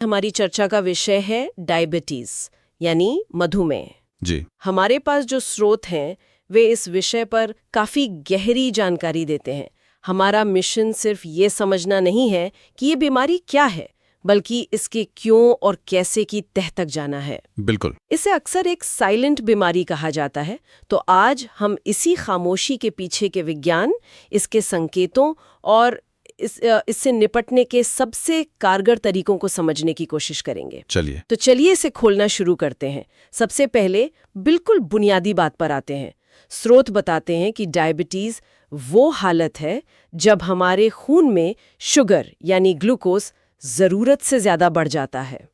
हमारी चर्चा का विषय है डायबिटीज यानी मधुमेह। जी। हमारे पास जो स्रोत हैं वे इस विषय पर काफी गहरी जानकारी देते हैं। हमारा मिशन सिर्फ ये समझना नहीं है कि ये बीमारी क्या है, बल्कि इसके क्यों और कैसे की तह तक जाना है। बिल्कुल। इसे अक्सर एक साइलेंट बीमारी कहा जाता है, तो आज हम इसी खामोशी के पीछे के विज्ञान, इसके संकेतों और इससे निपटने के सबसे कारगर तरीकों को समझने की कोशिश करेंगे। चलिए इसे खोलना शुरू करते हैं। सबसे पहले बिल्कुल बुनियादी बात पर आते हैं। स्रोत बताते हैं कि डायबिटीज वो हालत है जब हमारे खून में शुगर यानी ग्लूकोज जरूरत से ज्यादा बढ़ जाता है।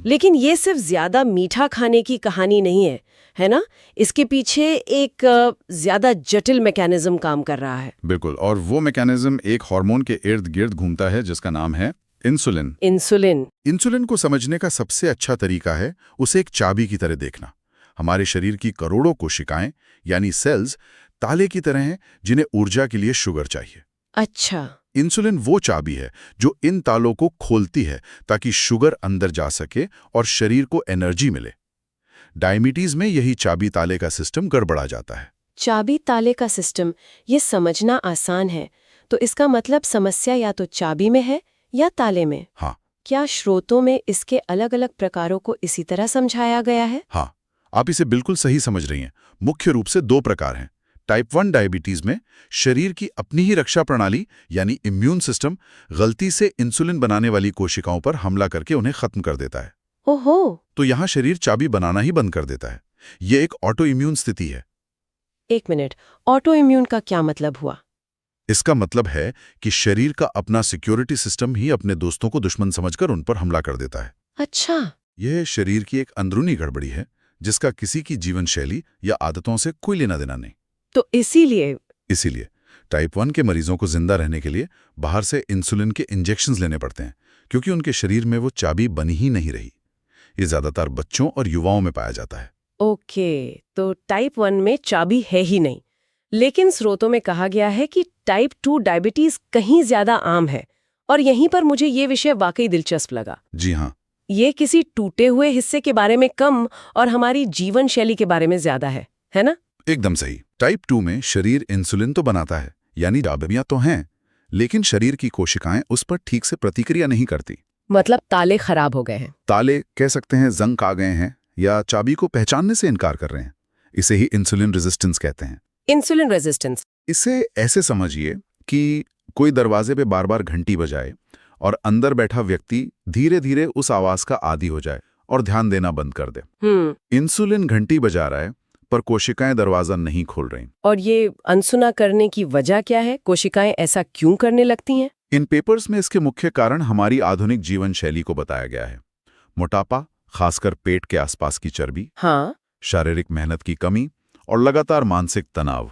लेकिन ये सिर्फ ज्यादा मीठा खाने की कहानी नहीं है ना? इसके पीछे एक ज्यादा जटिल मैकेनिज्म काम कर रहा है। बिल्कुल, और वो मैकेनिज्म एक हार्मोन के इर्द गिर्द घूमता है जिसका नाम है इंसुलिन। इंसुलिन को समझने का सबसे अच्छा तरीका है उसे एक चाबी की तरह देखना। हमारे शरीर की करोड़ों कोशिकाएं यानी सेल्स ताले की तरह हैं जिन्हें ऊर्जा के लिए शुगर चाहिए। अच्छा। इंसुलिन वो चाबी है जो इन तालों को खोलती है ताकि शुगर अंदर जा सके और शरीर को एनर्जी मिले। डायबिटीज में यही चाबी ताले का सिस्टम गड़बड़ा जाता है। चाबी ताले का सिस्टम, ये समझना आसान है। तो इसका मतलब समस्या या तो चाबी में है या ताले में। हाँ। क्या स्रोतों में इसके अलग अलग प्रकारों को इसी तरह समझाया गया है? हाँ, आप इसे बिल्कुल सही समझ रही हैं। मुख्य रूप से दो प्रकार हैं। टाइप 1 डायबिटीज में शरीर की अपनी ही रक्षा प्रणाली यानी इम्यून सिस्टम गलती से इंसुलिन बनाने वाली कोशिकाओं पर हमला करके उन्हें खत्म कर देता है। ओहो। तो यहाँ शरीर चाबी बनाना ही बंद कर देता है। ये एक ऑटो इम्यून स्थिति है। एक मिनट, ऑटो इम्यून का क्या मतलब हुआ? इसका मतलब है कि शरीर का अपना सिक्योरिटी सिस्टम ही अपने दोस्तों को दुश्मन समझकर उन पर हमला कर देता है। अच्छा। यह शरीर की एक अंदरूनी गड़बड़ी है जिसका किसी की जीवन शैली या आदतों से कोई लेना देना नहीं। तो इसीलिए टाइप 1 के मरीजों को जिंदा रहने के लिए बाहर से इंसुलिन के इंजेक्शंस लेने पड़ते हैं, क्योंकि उनके शरीर में वो चाबी बनी ही नहीं रही। ये ज्यादातर बच्चों और युवाओं में पाया जाता है। ओके, तो टाइप 1 में चाबी है ही नहीं। लेकिन स्रोतों में कहा गया है कि टाइप 2 डायबिटीज कहीं ज्यादा आम है, और यहीं पर मुझे ये विषय वाकई दिलचस्प लगा। जी हाँ। ये किसी टूटे हुए हिस्से के बारे में कम और हमारी जीवन शैली के बारे में ज्यादा है ना? एकदम सही। टाइप 2 में शरीर इंसुलिन तो बनाता है, यानी चाबियां तो हैं, लेकिन शरीर की कोशिकाएं उस पर ठीक से प्रतिक्रिया नहीं करती। मतलब ताले खराब हो गए हैं। ताले कह सकते हैं जंग आ गए हैं, या चाबी को पहचानने से इनकार कर रहे हैं। इसे ही इंसुलिन रेजिस्टेंस कहते हैं। Insulin resistance. इसे ऐसे समझिए कि कोई दरवाजे पे बार बार घंटी बजाए और अंदर बैठा व्यक्ति धीरे धीरे उस आवाज का आदी हो जाए और ध्यान देना बंद कर दे। इंसुलिन घंटी बजा रहा है पर कोशिकाएं दरवाजा नहीं खोल रही। और ये अनसुना करने की वजह क्या है? कोशिकाएं ऐसा क्यों करने लगती हैं? इन पेपर्स में इसके मुख्य कारण हमारी आधुनिक जीवन शैली को बताया गया है। मोटापा, खासकर पेट के आसपास की चर्बी, हाँ, शारीरिक मेहनत की कमी और लगातार मानसिक तनाव,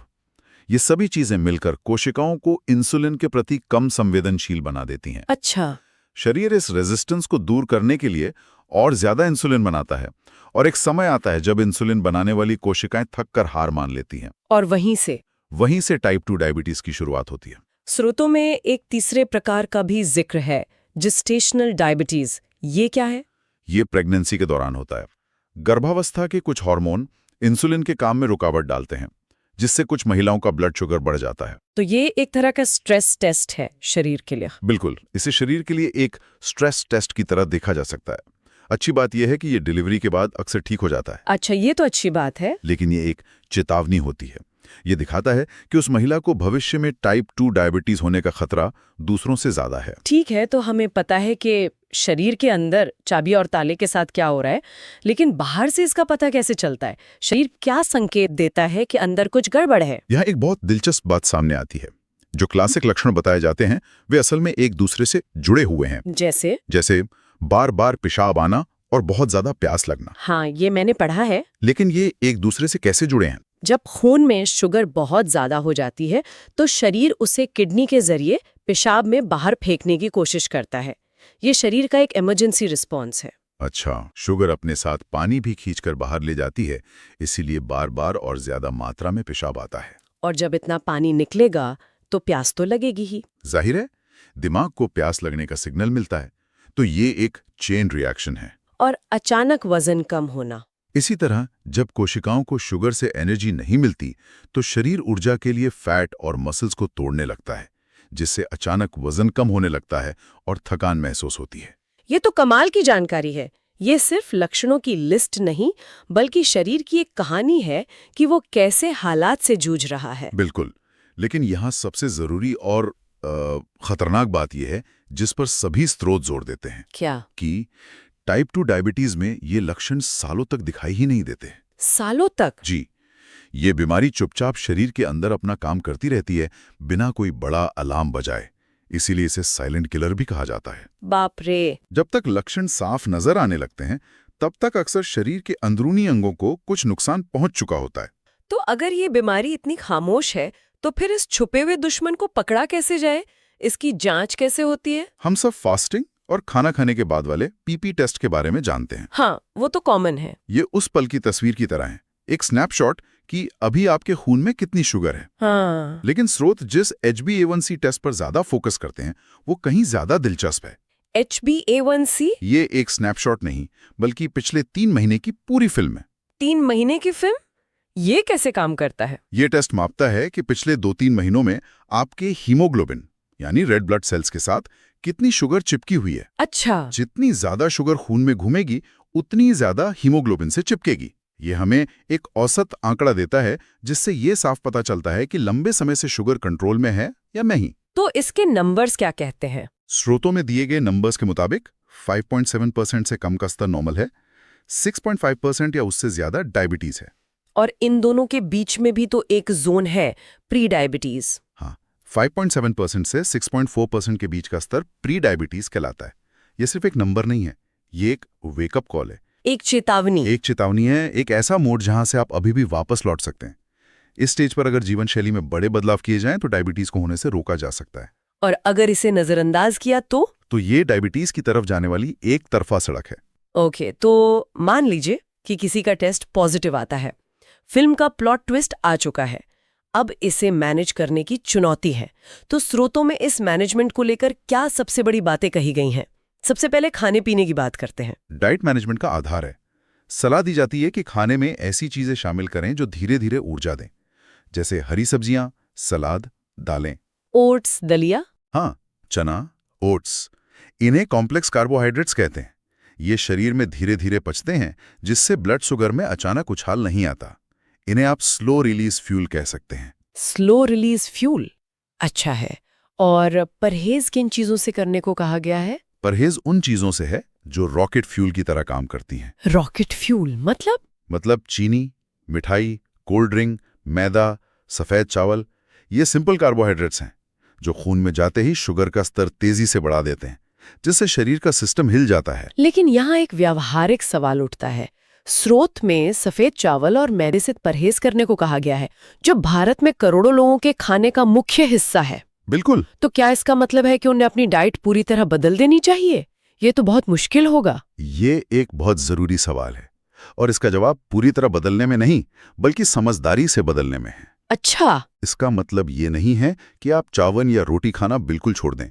ये सभी चीजें मिलकर कोशिकाओं को इंसुलिन के प्रति कम संवेदनशील बना देती हैं। अच्छा। शरीर इस रेजिस्टेंस को दूर करने के लिए और ज्यादा इंसुलिन बनाता है, और एक समय आता है जब इंसुलिन बनाने वाली कोशिकाएं थक कर हार मान लेती हैं। और वहीं से टाइप 2 डायबिटीज की शुरुआत होती है। स्रोतों में एक तीसरे प्रकार का भी जिक्र है, जेस्टेशनल डायबिटीज। ये क्या है? ये प्रेगनेंसी के दौरान होता है। गर्भावस्था के कुछ हार्मोन इंसुलिन के काम में रुकावट डालते हैं, जिससे कुछ महिलाओं का ब्लड शुगर बढ़ जाता है। तो ये एक तरह का स्ट्रेस टेस्ट है शरीर के लिए। बिल्कुल, इसे शरीर के लिए एक स्ट्रेस टेस्ट की तरह देखा जा सकता है। अच्छी बात यह है कि ये डिलीवरी के बाद अक्सर ठीक हो जाता है। अच्छा, ये तो अच्छी बात है। लेकिन ये एक चेतावनी होती है। ये दिखाता है कि उस महिला को भविष्य में टाइप 2 डायबिटीज होने का खतरा दूसरों से ज्यादा है। ठीक है, तो हमें पता है कि शरीर के अंदर चाबी और ताले के साथ क्या हो रहा है, लेकिन बाहर से इसका पता कैसे चलता है? शरीर क्या संकेत देता है कि अंदर कुछ गड़बड़ है? यहाँ एक बहुत दिलचस्प बात सामने आती है। जो क्लासिक लक्षण बताए जाते हैं वे असल में एक दूसरे से जुड़े हुए हैं। जैसे बार बार पेशाब आना और बहुत ज्यादा प्यास लगना। हाँ, ये मैंने पढ़ा है। लेकिन ये एक दूसरे से कैसे जुड़े हैं? जब खून में शुगर बहुत ज्यादा हो जाती है तो शरीर उसे किडनी के जरिए पेशाब में बाहर फेंकने की कोशिश करता है। ये शरीर का एक इमरजेंसी रिस्पॉन्स है। अच्छा, शुगर अपने साथ पानी भी खींचकर बाहर ले जाती है, इसीलिए बार बार और ज्यादा मात्रा में पेशाब आता है। और जब इतना पानी निकलेगा तो प्यास तो लगेगी ही। जाहिर है, दिमाग को प्यास लगने का सिग्नल मिलता है, तो ये एक चेन रिएक्शन है। और अचानक वजन कम होना। इसी तरह जब कोशिकाओं को शुगर से एनर्जी नहीं मिलती तो शरीर ऊर्जा के लिए फैट और मसल्स को तोड़ने लगता है, जिससे अचानक वजन कम होने लगता है और थकान महसूस होती है। ये तो कमाल की जानकारी है। ये सिर्फ लक्षणों की लिस्ट नहीं, बल्कि शरीर की एक कहानी है कि वो कैसे हालात से जूझ रहा है। बिल्कुल। लेकिन यहाँ सबसे जरूरी और खतरनाक बात यह है, जिस पर सभी स्रोत जोर देते हैं। क्या? कि टाइप 2 डायबिटीज में ये लक्षण सालों तक दिखाई ही नहीं देते। सालों तक? जी। ये बीमारी चुपचाप शरीर के अंदर अपना काम करती रहती है, बिना कोई बड़ा अलार्म बजाए। इसीलिए इसे साइलेंट किलर भी कहा जाता है। बाप रे। जब तक लक्षण साफ नजर आने लगते हैं, तब तक अक्सर शरीर के अंदरूनी अंगों को कुछ नुकसान पहुंच चुका होता है। तो अगर ये बीमारी इतनी खामोश है, तो फिर इस छुपे हुए दुश्मन को पकड़ा कैसे जाए? इसकी जांच कैसे होती है? हम सब फास्टिंग और खाना खाने के बाद वाले पीपी टेस्ट के बारे में जानते हैं। हाँ, वो तो कॉमन है। ये उस पल की तस्वीर की तरह है, एक स्नैपशॉट कि अभी आपके खून में कितनी शुगर है। हाँ। लेकिन स्रोत जिस HbA1c टेस्ट पर ज्यादा फोकस करते हैं, वो कहीं ज्यादा दिलचस्प है। HbA1c? ये एक स्नैपशॉट नहीं, बल्कि पिछले 3 महीने की पूरी फिल्म है। 3 महीने की फिल्म? ये कैसे काम करता है? ये टेस्ट मापता है कि पिछले 2-3 महीनों में आपके हीमोग्लोबिन यानी रेड ब्लड सेल्स के साथ कितनी शुगर चिपकी हुई है। अच्छा। जितनी ज्यादा शुगर खून में घूमेगी, उतनी ज्यादा हीमोग्लोबिन से चिपकेगी। ये हमें एक औसत आंकड़ा देता है, जिससे ये साफ पता चलता है कि लंबे समय से शुगर कंट्रोल में है या नहीं। तो इसके नंबर्स क्या कहते हैं? स्रोतों में दिए गए नंबर्स के मुताबिक 5.7% से कम का स्तर नॉर्मल है, 6.5% या उससे ज्यादा डायबिटीज है। और इन दोनों के बीच में भी तो एक जोन है, प्री डायबिटीज। हाँ, 5.7% से 6.4% के बीच का स्तर प्री डायबिटीज कहलाता है। यह सिर्फ एक नंबर नहीं है, ये एक वेकअप कॉल है। एक चेतावनी। एक चेतावनी है, एक ऐसा मोड जहां से आप अभी भी वापस लौट सकते हैं। इस स्टेज पर अगर जीवन शैली में बड़े बदलाव किए जाएं तो डायबिटीज को होने से रोका जा सकता है। और अगर इसे नजरअंदाज किया तो ये डायबिटीज की तरफ जाने वाली एक तरफा सड़क है। ओके, तो मान लीजिए कि किसी का टेस्ट पॉजिटिव आता है, फिल्म का प्लॉट ट्विस्ट आ चुका है, अब इसे मैनेज करने की चुनौती है। तो स्रोतों में इस मैनेजमेंट को लेकर क्या सबसे बड़ी बातें कही गई हैं? सबसे पहले खाने पीने की बात करते हैं। डाइट मैनेजमेंट का आधार है। सलाह दी जाती है कि खाने में ऐसी चीजें शामिल करें जो धीरे धीरे ऊर्जा दें, जैसे हरी सब्जियां, सलाद, दालें। ओट्स, दलिया? हाँ, चना, ओट्स। इन्हें कॉम्प्लेक्स कार्बोहाइड्रेट्स कहते हैं। ये शरीर में धीरे धीरे पचते हैं, जिससे ब्लड शुगर में अचानक उछाल नहीं आता। इन्हें आप स्लो रिलीज फ्यूल कह सकते हैं। Slow release fuel? अच्छा है। और परहेज किन चीजों से करने को कहा गया है? परहेज उन चीजों से है जो रॉकेट फ्यूल की तरह काम करती हैं। रॉकेट फ्यूल मतलब चीनी, मिठाई, कोल्ड ड्रिंक, मैदा, सफेद चावल। ये सिंपल कार्बोहाइड्रेट्स हैं जो खून में जाते ही शुगर का स्तर तेजी से बढ़ा देते हैं, जिससे शरीर का सिस्टम हिल जाता है। लेकिन यहाँ एक व्यावहारिक सवाल उठता है। स्रोत में सफेद चावल और मैदे से परहेज करने को कहा गया है, जो भारत में करोड़ों लोगों के खाने का मुख्य हिस्सा है। बिल्कुल। तो क्या इसका मतलब है कि उन्हें अपनी डाइट पूरी तरह बदल देनी चाहिए? ये तो बहुत मुश्किल होगा। ये एक बहुत जरूरी सवाल है, और इसका जवाब पूरी तरह बदलने में नहीं, बल्कि समझदारी से बदलने में है। अच्छा। इसका मतलब ये नहीं है कि आप चावल या रोटी खाना बिल्कुल छोड़ दें।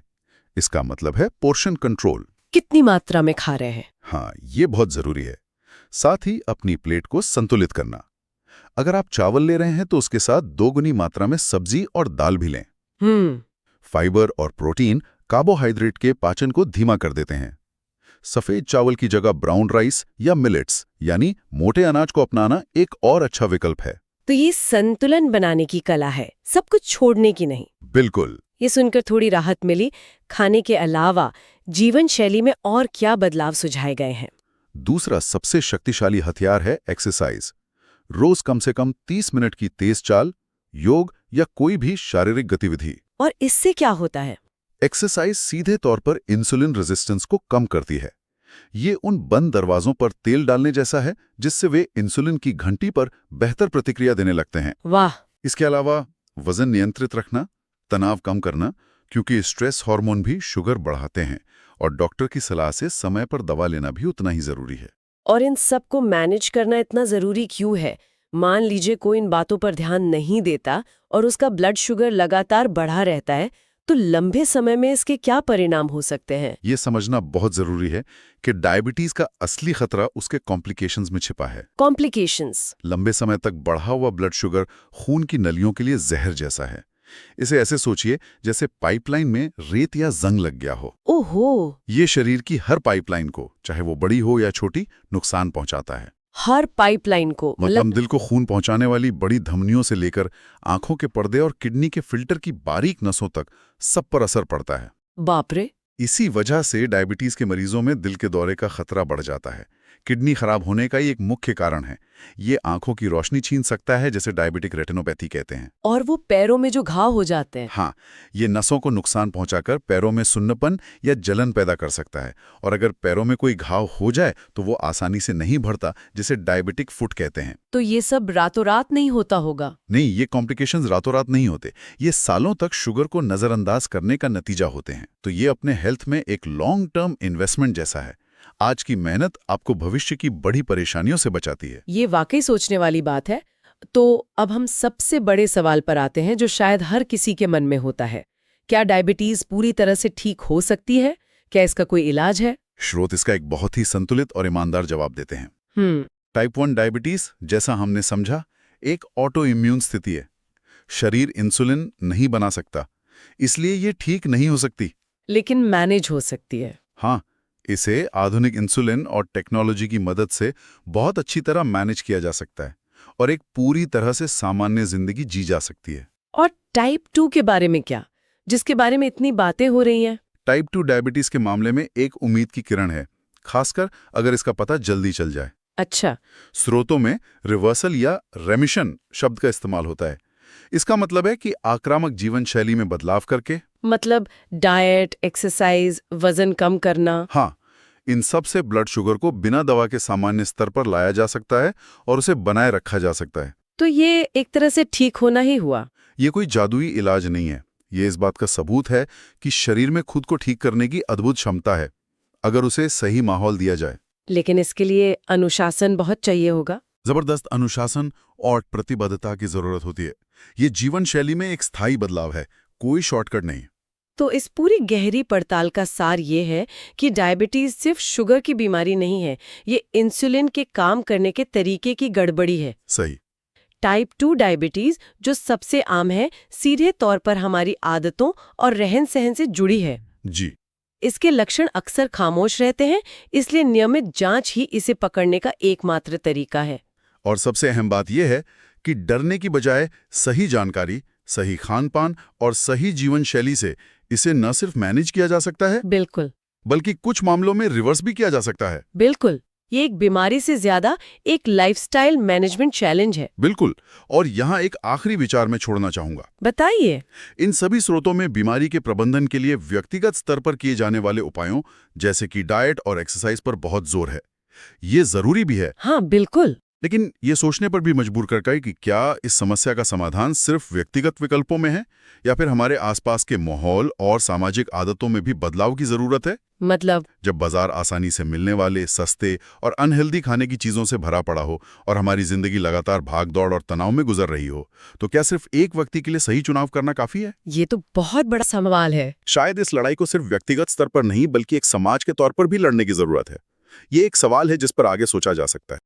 इसका मतलब है पोर्शन कंट्रोल। कितनी मात्रा में खा रहे हैं? हाँ, ये बहुत जरूरी है। साथ ही अपनी प्लेट को संतुलित करना। अगर आप चावल ले रहे हैं तो उसके साथ 2 गुनी मात्रा में सब्जी और दाल भी लें। फाइबर और प्रोटीन कार्बोहाइड्रेट के पाचन को धीमा कर देते हैं। सफेद चावल की जगह ब्राउन राइस या मिलेट्स यानी मोटे अनाज को अपनाना एक और अच्छा विकल्प है। तो ये संतुलन बनाने की कला है, सब कुछ छोड़ने की नहीं। बिल्कुल। ये सुनकर थोड़ी राहत मिली। खाने के अलावा जीवन शैली में और क्या बदलाव सुझाए गए हैं? दूसरा सबसे शक्तिशाली हथियार है एक्सरसाइज। रोज कम से कम 30 मिनट की तेज चाल, योग या कोई भी शारीरिक गतिविधि। और इससे क्या होता है? एक्सरसाइज सीधे तौर पर इंसुलिन रेजिस्टेंस को कम करती है। ये उन बंद दरवाजों पर तेल डालने जैसा है, जिससे वे इंसुलिन की घंटी पर बेहतर प्रतिक्रिया देने लगते हैं। वाह। इसके अलावा वजन नियंत्रित रखना, तनाव कम करना, क्योंकि स्ट्रेस हार्मोन भी शुगर बढ़ाते हैं, और डॉक्टर की सलाह से समय पर दवा लेना भी उतना ही जरूरी है। और इन सब को मैनेज करना इतना जरूरी क्यों है? मान लीजिए कोई इन बातों पर ध्यान नहीं देता और उसका ब्लड शुगर लगातार बढ़ा रहता है, तो लंबे समय में इसके क्या परिणाम हो सकते हैं? ये समझना बहुत जरूरी है कि डायबिटीज का असली खतरा उसके कॉम्प्लिकेशंस में छिपा है। कॉम्प्लिकेशंस? लंबे समय तक बढ़ा हुआ ब्लड शुगर खून की नलियों के लिए जहर जैसा है। इसे ऐसे सोचिए जैसे पाइपलाइन में रेत या जंग लग गया हो। ओहो! ये शरीर की हर पाइपलाइन को, चाहे वो बड़ी हो या छोटी, नुकसान पहुंचाता है। हर पाइपलाइन को? मतलब दिल को खून पहुंचाने वाली बड़ी धमनियों से लेकर आंखों के पर्दे और किडनी के फिल्टर की बारीक नसों तक सब पर असर पड़ता है। बाप रे! इसी वजह से डायबिटीज के मरीजों में दिल के दौरे का खतरा बढ़ जाता है। किडनी खराब होने का ही एक मुख्य कारण है। ये आंखों की रोशनी छीन सकता है, जिसे डायबिटिक रेटिनोपैथी कहते हैं। और वो पैरों में जो घाव हो जाते हैं? हाँ, ये नसों को नुकसान पहुंचाकर पैरों में सुन्नपन या जलन पैदा कर सकता है। और अगर पैरों में कोई घाव हो जाए तो वो आसानी से नहीं भरता, जिसे डायबिटिक फुट कहते हैं। तो ये सब रातों रात नहीं होता होगा? नहीं, ये कॉम्प्लिकेशंस रातों रात नहीं होते। ये सालों तक शुगर को नजरअंदाज करने का नतीजा होते हैं। तो ये अपने हेल्थ में एक लॉन्ग टर्म इन्वेस्टमेंट जैसा है। आज की मेहनत आपको भविष्य की बड़ी परेशानियों से बचाती है। ये वाकई सोचने वाली बात है। तो अब हम सबसे बड़े सवाल पर आते हैं, जो शायद हर किसी के मन में होता है। क्या डायबिटीज पूरी तरह से ठीक हो सकती है? क्या इसका कोई इलाज है? स्रोत इसका एक बहुत ही संतुलित और ईमानदार जवाब देते हैं। टाइप 1 डायबिटीज, जैसा हमने समझा, एक ऑटो इम्यून स्थिति है। शरीर इंसुलिन नहीं बना सकता, इसलिए ये ठीक नहीं हो सकती। लेकिन मैनेज हो सकती है। हाँ, इसे आधुनिक इंसुलिन और टेक्नोलॉजी की मदद से बहुत अच्छी तरह मैनेज किया जा सकता है और एक पूरी तरह से सामान्य जिंदगी जी जा सकती है। और टाइप 2 के बारे में क्या, जिसके बारे में इतनी बातें हो रही हैं? टाइप 2 डायबिटीज के मामले में एक उम्मीद की किरण है, खासकर अगर इसका पता जल्दी चल जाए। अच्छा। स्रोतों में रिवर्सल या रेमिशन शब्द का इस्तेमाल होता है। इसका मतलब है कि आक्रामक जीवन शैली में बदलाव करके, मतलब डाइट, एक्सरसाइज, वजन कम करना। हाँ, इन सब से ब्लड शुगर को बिना दवा के सामान्य स्तर पर लाया जा सकता है और उसे बनाए रखा जा सकता है। तो ये एक तरह से ठीक होना ही हुआ। ये कोई जादुई इलाज नहीं है। ये इस बात का सबूत है कि शरीर में खुद को ठीक करने की अद्भुत क्षमता है, अगर उसे सही माहौल दिया जाए। लेकिन इसके लिए अनुशासन बहुत चाहिए होगा। जबरदस्त अनुशासन और प्रतिबद्धता की जरूरत होती है। ये जीवन शैली में एक स्थायी बदलाव है, कोई शॉर्टकट नहीं। तो इस पूरी गहरी पड़ताल का सार ये है कि डायबिटीज सिर्फ शुगर की बीमारी नहीं है, ये इंसुलिन के काम करने के तरीके की गड़बड़ी है। सही। टाइप 2 डायबिटीज, जो सबसे आम है, सीधे तौर पर हमारी आदतों और रहन-सहन से जुड़ी है। जी। इसके लक्षण अक्सर खामोश रहते हैं, इसलिए नियमित जांच ही इसे पकड़ने का एकमात्र तरीका है। और सबसे अहम बात यह है कि डरने की बजाय सही जानकारी, सही खान-पान और सही जीवन शैली से इसे न सिर्फ मैनेज किया जा सकता है, बिल्कुल, बल्कि कुछ मामलों में रिवर्स भी किया जा सकता है। बिल्कुल। ये एक बीमारी से ज्यादा एक लाइफस्टाइल मैनेजमेंट चैलेंज है। बिल्कुल। और यहाँ एक आखिरी विचार मैं छोड़ना चाहूंगा। बताइए। इन सभी स्रोतों में बीमारी के प्रबंधन के लिए व्यक्तिगत स्तर पर किए जाने वाले उपायों, जैसे कि डाइट और एक्सरसाइज पर बहुत जोर है। ये जरूरी भी है। हाँ, बिल्कुल। लेकिन ये सोचने पर भी मजबूर करता है कि क्या इस समस्या का समाधान सिर्फ व्यक्तिगत विकल्पों में है, या फिर हमारे आसपास के माहौल और सामाजिक आदतों में भी बदलाव की जरूरत है। मतलब जब बाजार आसानी से मिलने वाले सस्ते और अनहेल्दी खाने की चीजों से भरा पड़ा हो और हमारी जिंदगी लगातार भागदौड़ और तनाव में गुजर रही हो, तो क्या सिर्फ एक व्यक्ति के लिए सही चुनाव करना काफी है? ये तो बहुत बड़ा सवाल है। शायद इस लड़ाई को सिर्फ व्यक्तिगत स्तर पर नहीं, बल्कि एक समाज के तौर पर भी लड़ने की जरूरत है। ये एक सवाल है जिस पर आगे सोचा जा सकता है।